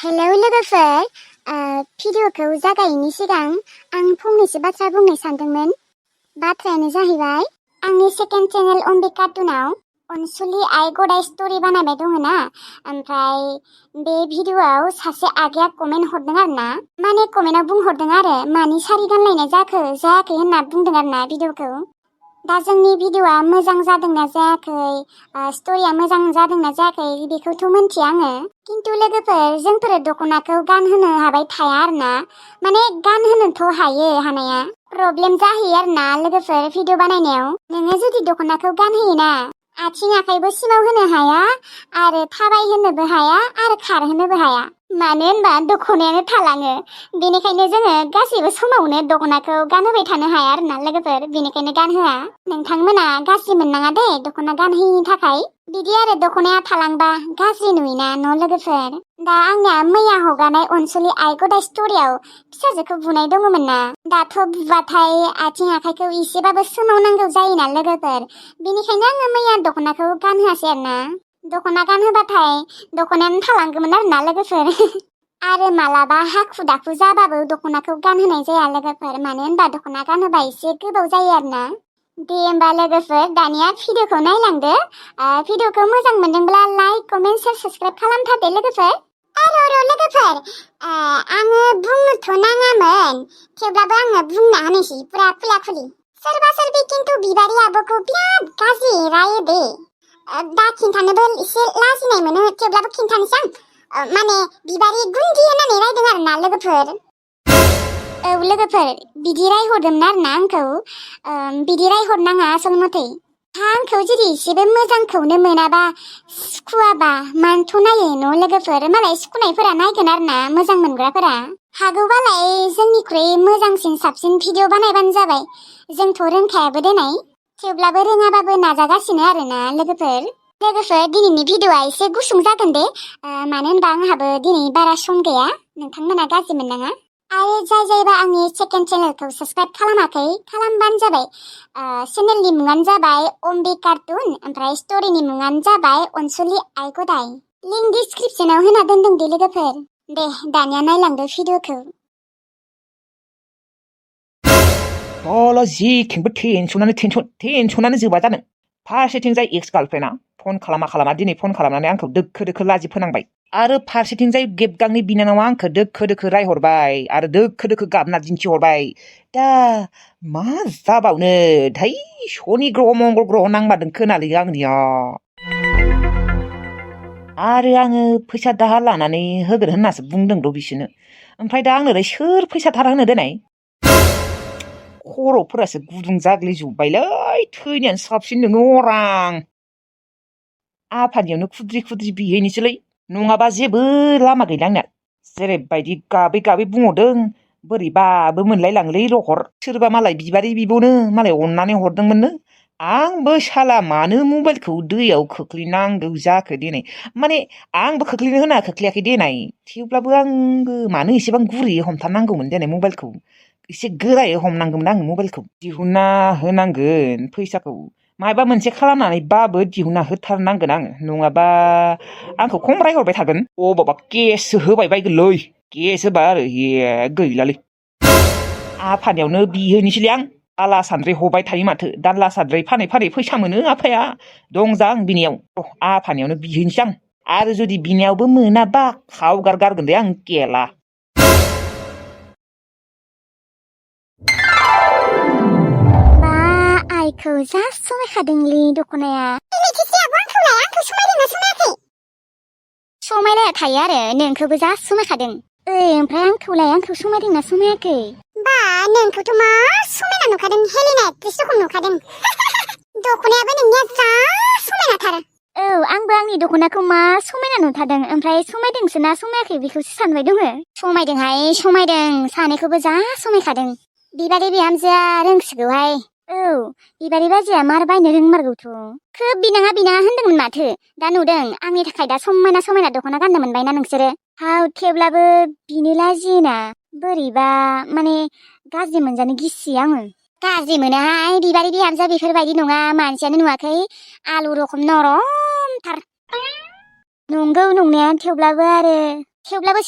Hello लोगोफोर भिडिअखौ जागायैनि सिगां आं फंनैसो बाथ्रा बुंनो सानदोंमोन। बाथ्रायानो जाहैबाय आंनि सेकेन्ड चेनेल अम्बे कार्टुनाव अनसुलि आइ गदाय स्टोरी बानायबाय दङ ना। ओमफ्राय बे भिडिअआव सासे आगैया कमेन्ट हरदों आरो ना, माने कमेन्टआव बुंहरदों आरो मानि सारि गानलायनाय जायाखै होनना बुंदों आरो ना भिडिअखौ। दा जोंनि भिडिअआ मोजां जादोंना जायाखै, स्टोरिया मोजां जादोंना जायाखै बेखौथ' मिन्थिया आङो। किन्तु लोगोफोर जोंफोर दख'नाखौ गानहोनो हाबाय थाया आरो ना, माने गानहोनोथ' हायो हानाया, प्रब्लेम जाहैयो आरो ना लोगोफोर भिडिअ बानायनायाव। नोङो जुदि दख'नाखौ गानहोयोना आथिं आखाइबो सिमाव होनो हाया आरो थाबायहोनोबो हाया आरो खारहोनोबो हाया। मानो होनबा दख'नायानो थालाङो। बेनिखायनो जोङो गासैबो समावनो दख'नाखौ गानहोबाय थानो हाया आरो ना लोगोफोर, बेनिखायनो गानहोआ। नोंथांमोना गाज्रि मोननाङा दे दख'ना गानहोयैनि थाखाय। बिदि आरो दख'नाया थालांबा गाज्रि नुयोना न' लोगोफोर। दा आंनिया मैया हगारनाय अनसुलि आइ गदाय स्टोरियाव फिसाजोखौ बुनाय दङमोन ना। दाथ' बुबाथाय आथिं आखाइखौ एसेबाबो सोमावनांगौ जायोना लोगोफोर, बेनिखायनो आङो मैया दख'नाखौ गानहोआसै आरो ना। दख'ना गानहोबाथाय दख'नायानो थालांगौमोन आरो ना लोगोफोर। आरो मालाबा हाखु दाखु जाबाबो दख'नाखौ गानहोनाय जाया लोगोफोर, मानो होनबा दख'ना गानहोबा एसे गोबाव जायो आरो ना। दे होमबा लोगोफोर दानिया भिडिअखौ नायलांदो। भिडिअखौ मोजां मोनदोंब्ला लाइक कमेन्ट शेयार साबस्क्राइब खालामथारदो लोगोफोर। र' लोगोफोर, आङो बुंनोथ' नाङामोन, थेवब्लाबो आङो बुंना होनोसै पुरा खुला खुलि। सोरबा सोरबि किन्तु बिबारि आब'खौ बिराद गाज्रि रायो दे। दा खिन्थानोबो एसे लाजिनाय मोनो, थेवब्लाबो खिन्थानोसै आं। माने बिबारि गुन्दि होननानै रायदों आरो ना लोगोफोर। औ लोगोफोर बिदि रायहरदोंमोन आरो ना आंखौ। बिदि रायहरनाङा आसल मथे। आंखौ जुदि एसेबो मोजांखौनो मोनाबा सुखुवाबा मानोथ' नायो न' लोगोफोर, मालाय सुखुनायफोरा नायगोन आरो ना मोजां मोनग्राफोरा। हागौबालाय जोंनिख्रुइ मोजांसिन साबसिन भिडिअ बानायबानो जाबाय। जोंथ' रोंखायाबो देनाय, थेवब्लाबो रोङाबाबो नाजागासिनो आरो ना लोगोफोर। दिनैनि भिडिअआ एसे गुसुं जागोन दे, मानो होनबा आंहाबो दिनै बारा सम गैया, नोंथांमोना गाज्रि मोननाङा। आरो जायबा आंनि सेकेन्ड चेनेलखौ साबस्क्राइब खालामाखै खालामबानो जाबाय। चेनेलनि मुङानो जाबाय अम्बे कार्टुन, ओमफ्राय स्टोरिनि मुङानो जाबाय अनसुलि आइ गदाय। लिंक डिसक्रिपसनाव होना दोनदों दे लोगोफोर। दे दानिया नायलांदो भिडिअखौ। जेथिंबो टेनसनानो जोबा जानो। फारसेथिंजाय एक्स गार्लफ्रेन्डआ फन खालामा दिनै फन खालामनानै आंखौ दोखो लाजि फोनांबाय, आरो फारसेथिंजाय गेबगांनि बिनानावा आंखौ दोखो रायहरबाय आरो दोखो गाबना दिन्थिहरबाय। दा मा जाबावनो थाय, शनि ग्रह मंगल ग्रह नांमारदों खोनालै आंनिया। आरो आङो फैसा दाहार लानानै होगोन होननासो बुंदों र' बिसोरनो। ओमफ्राय दा आंनोलाय सोर फैसा दाहार होनो देनाय? खर'फोरासो गुदुं जाग्लिजोब्बायलै, थैनायानो साबसिन नोङो अरां। आफानियावनो खुद्रि बिहैनोसैलै, नङाबा जेबो लामा गैला आंनिया। जेरैबायदि गाबै बुंहरदों बोरैबाबो मोनलायलाङोलै लहर। सोरबा मालाय बिबारि बिब'नो मालाय अननानै हरदोंमोननो। आंबो साला मानो मबाइलखौ दैयाव खोख्लैनांगौ जाखो देनाय। माने आंबो खोख्लैनो होना खोख्लैयाखै देनाय, थेवब्लाबो आंबो मानो एसेबां गुरैयै हमथारनांगौमोन देनाय मबाइलखौ। एसे गोरायै हमनांगौमोन आं मबाइलखौ। दिहुनना होनांगोन फैसाखौ, माबा मोनसे खालामनानैबाबो दिहुनना होथारनांगोन आङो, नङाबा आंखौ खम रायहरबाय थागोन। अबावबा केससो होबाय बायगोनलै, केस होबा आरो गैलालै। आफानियावनो बिहैनोसैलै आं। दाला सान्द्रि हबाय थायो माथो, दाला सान्द्रि फानै फैसा मोनो आफाया, दंजां बिनियाव। आफानियावनो बिहैनोसै आं, आरो जुदि बिनियावबो मोनाबा खावगारगारगोन दे आं केला। आइखौ जा समायखादोंलै दख'नाया। आंखौ समायदोंना समायाखै? समायलाया थायो आरो नोंखौबो जा समायखादों। ओमफ्राय आंखौ समायदोंना समायाखै? बा नोंखौथ' मा समायना नुखादों, हेलेना एक्ट्रेस रखम नुखादों। दख'नायाबो नोंनिया जा समायनाथार। आंबो आंनि दख'नाखौ मा समायना नुथारदों, ओमफ्राय समायदोंसो ना समायाखै बेखौसो सानबाय दङ। समायदोंहाय समायदों, सानैखौबो जा समायखादों। बिबारि बिहामजोआ रोंसिगौहाय। बिबारि बाजैया मार बायनो रोंमारगौथ'। खोब बिनाङा होनदोंमोन माथो, दा नुदों आंनि थाखाय दा समायना दख'ना गाननो मोनबायना नोंसोरो। थेवब्लाबो बिनो लाजियोना, बोरैबा माने गाज्रि मोनजानो गिसियो आङो। गाज्रि मोनाहाय, बिबारि बिहामजोआ बेफोरबायदि नङा, मानसियानो नुवाखै आलु रखम नरमथार। नंगौ नंनाया, थेवब्लाबो आरो थेवब्लाबो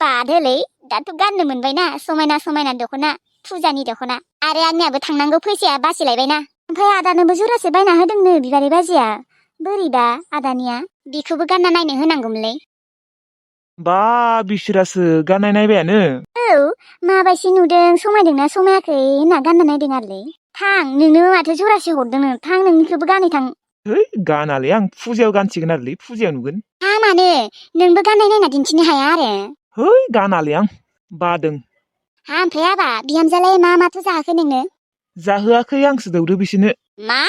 बादोलै दाथ' गाननो मोनबायना समायना समायना दख'ना फुजानि दख'ना आरो आंनियाबो थांनांगौ फैसाया बासिलायबायना ओमफ्राय आदानोबो जरासे बायना होदोंनो बिबारि बाजिया बोरैबा आदानिया बिखौबो गानना नायनो होनांगौमोनलै बा बिसोरासो गाननाय नायबायानो औ माबायसि नुदों समायदोंना समायाखै होनना गानना नायदों आरोलै थां नोंनो माथो जरासे हरदोंनो थां नोंनिखौबो गानै थां है गानालै आं फुजायाव गानसिगोन आरोलै फुजायाव नुगोन मानो नोंबो गाननाय नायना दिन्थिनो हाया आरो है गानालै आं बादों ओमफ्राय आबा बिहामजोआलाय माथो जाहोखो नोंनो जाहोआखै आंसो दौदो बिसोरनो मा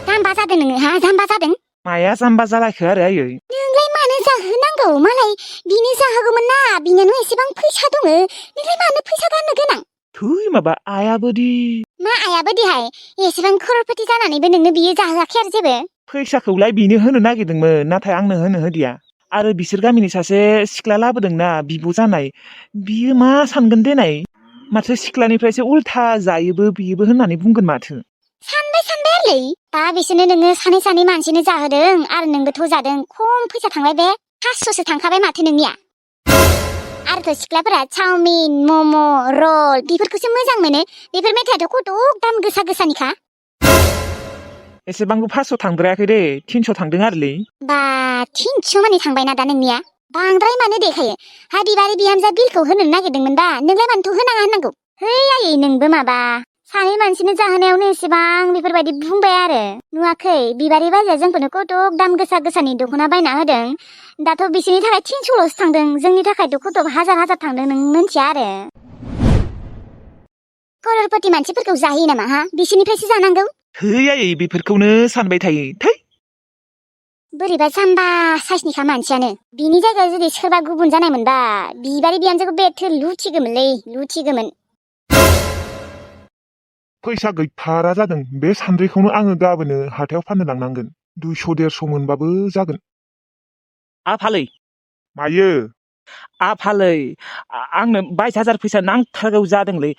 जाम्बा जादों नोङो जाम्बा जादों माया जाम्बा जालायखो आरो आयै नोंलाय मानो जाहोनांगौ मालाय बिनो जाहोगौमोन ना बिनानो एसेबां फैसा दङ नोंलाय मानो फैसा गारनो गोनां थै माबा आयाबोदि मा आयाबोदिहाय एसेबां खर'रपति जानानैबो नोंनो बियो जाहोआखै आरो जेबो फैसाखौलाय बिनो होनो नागिरदोंमोन नाथाय आंनो होनो होदिया आरो बिसोर गामिनि सासे सिख्ला लाबोदोंना बिब' जानाय बियो मा सानगोन देनाय माथो सिख्लानिफ्रायसो उल्था जायोबो बियोबो होननानै बुंगोन माथो सानबाय आरोलै दा बिसोरनो नोङो सानै मानसिनो जाहोदों आरो नोंबोथ' जादों खम फैसा थांबाय बे 500सो थांखाबाय माथो नोंनिया आरोथ' सिख्लाफोरा चावमिन मम' रल बेफोरखौसो मोजां मोनो बेफोर मेथाइयाथ' खथ' दाम गोसानिखा एसेबांबो 500 थांद्रायाखै दे 300 थांदों आरोलै बा 300 मानि थांबायना दा नोंनिया बांद्राय मानो देखायो हा बिबारि बिहामजो बिलखौ होनो नागिरदोंमोनबा नोंलाय मानोथ' होनाङा होननांगौ है आयै नोंबो माबा सानै मानसिनो जाहोनायावनो एसेबां बेफोरबायदि बुंबाय आरो नुवाखै बिबारि बाजिया जोंखौनो कटक दाम गोसानि दख'ना बायना होदों दाथ' बिसोरनि थाखाय 300ल'सो थांदों जोंनि थाखायथ' कटक हाजार थांदों नों मिन्थिया आरो कररपति मानसिफोरखौ जाहोयो नामा बिसोरनिफ्रायसो जानांगौ है आयै बेफोरखौनो सानबाय थायो थै बोरैबा जाम्बा साइसनिखा मानसियानो बिनि जायगायाव जुदि सोरबा गुबुन जानाय मोनबा बिबारि बिहामजोखौ बेथो लुथिगौमोन फैसा गैथारा जादों बे सान्द्रिखौनो आङो गाबोनो हाथायाव फाननो लांनांगोन 200-150 मोनबाबो जागोन आफालै मायो आफालै आंनो 22,000 फैसा नांथारगौ जादोंलै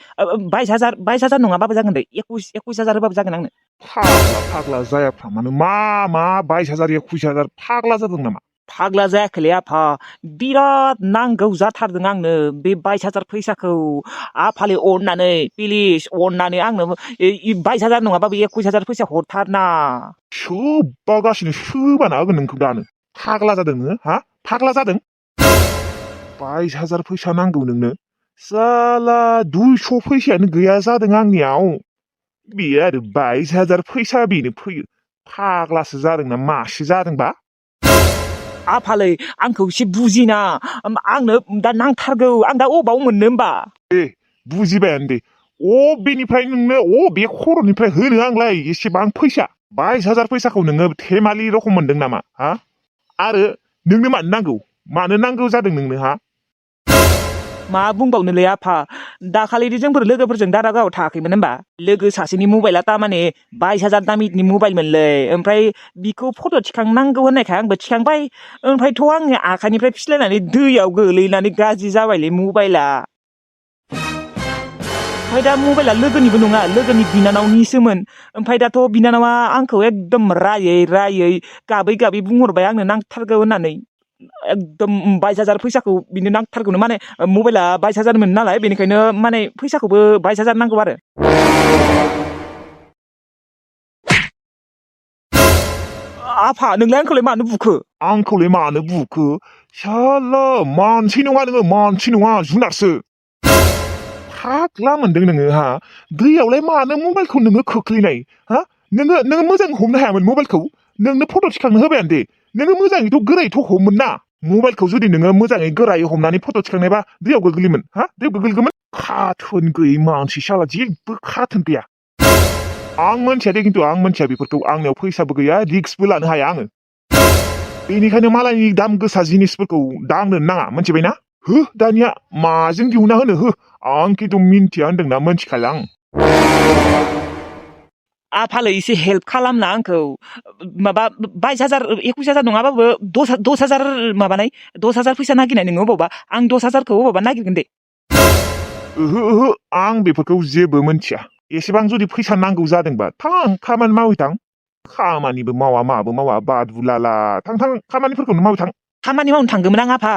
22,000 नङाबाबो जागोन दे 21,000 होबाबो जागोन आंनो फाग्ला जायाफ्रा मानो मा 22,000 21,000 फाग्ला जादों नामा फाग्ला जायाखैलै आफा बिराद नांगौ जाथारदों आंनो बे 22,000 फैसाखौ आफालै अननानै प्लिज अननानै आंनो 22,000 नङाबाबो 21,000 फैसा हरथारना सोबागासिनो सोबाना होगोन नोंखौ दानो फाग्ला जादों नोङो फाग्ला जादों 22,000 फैसा नांगौ नोंनो साला 200 फैसायानो गैया जादों आंनियाव बेयो आरो 22,000 फैसा बेनो फैयो फाग्लासो जादों ना मासो जादोंबा आफालै आंखौ एसे बुजिना आंनो दा नांथारगौ आं दा अबाव मोननो होमबा बुजिबायानो दे अबेनिफ्राय नोंनो अबे खर'निफ्राय होनो आंलाय एसेबां फैसा 22,000 फैसाखौ नोङो थेमालि रखम मोनदों नामा आरो नोंनो मानो नांगौ जादों नोंनो मा बुंबावनोलै आफा दाखालि जोंफोर लोगोफोरजों दारागावआव थायाखैमोन होमबा लोगो सासेनि मबाइला तारमाने 22,000 दामिनि मबाइलमोनलै ओमफ्राय बिखौ फट' थिखांनांगौ होननायखाय आंबो थिखांबाय ओमफ्रायथ' आंनि आखाइनिफ्राय फिस्लायनानै दैयाव गोलैनानै गाज्रि जाबायलै मबाइला ओमफ्राय दा मबाइला लोगोनिबो नङा लोगोनि बिनानावनिसोमोन ओमफ्राय दाथ' बिनानावा आंखौ एकदम रायै गाबै बुंहरबाय आंनो नांथारगौ होननानै एकदम 22,000 फैसाखौ बिनो नांथारगौनो माने मबाइला 22,000 मोन नालाय बेनिखायनो माने फैसाखौबो 22,000 नांगौ आरो आफा नोंलाय आंखौलाय मानो बुखो साला मानसि नङा नोङो मानसि नङा जुनारसो फाग्ला मोनदों नोङो दैयावलाय मानो मबाइलखौ नोङो खोख्लैनाय नोङो मोजां हमनो हायामोन मबाइलखौ नोंनो फट' थिखांनो होबायानो दे नोङो मोजाङैथ' गोरायैथ' हमोन ना मबाइलखौ जुदि नोङो मोजाङै गोरायै हमनानै फट' थिखांनायबा दैयाव गोग्लैगौमोन खाथोन गैयै मानसि साला जेबो खाथोन गैया आं मोनथिया दे खिन्थु आं मोनथिया बेफोरखौ आंनियाव फैसाबो गैया रिक्सबो लानो हाया आङो बेनिखायनो मालायनि दाम गोसा जिनिसफोरखौ दांनो नाङा मोनथिबायना दानिया माजों दिहुना होनो आं खिन्थु मिन्थिया होनदोंना मोनथिखाला आं आफालै एसे हेल्प खालामना आंखौ माबा 22,000 21,000 नङाबाबो 10,000 माबानाय 10,000 फैसा नागिरनाय नोङो अबावबा आं 10,000खौ अबावबा नागिरगोन दे आं बेफोरखौ जेबो मोनथिया एसेबां जुदि फैसा नांगौ जादोंबा थां खामानि मावहै थां खामानिबो मावा माबो मावा बादुलाला थां खामानिफोरखौनो मावहै थां खामानि मावनो थांगौमोन आं आफा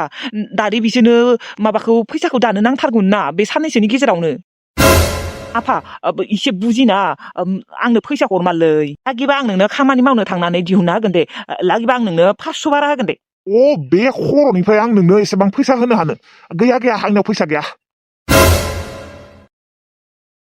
दादि बिसोरनो माबाखौ फैसाखौ दानो नांथारगौमोन ना बे साननैसोनि गेजेरावनो आफा एसे बुजिना आंनो फैसा हरमारलै लागिबा आं नोंनो खामानि मावनो थांनानै दिहुनना होगोन दे लागिबा आं नोंनो 500 बारा होगोन दे बे खर'निफ्राय आं नोंनो एसेबां फैसा होनो हानो गैया आंनाव फैसा गैया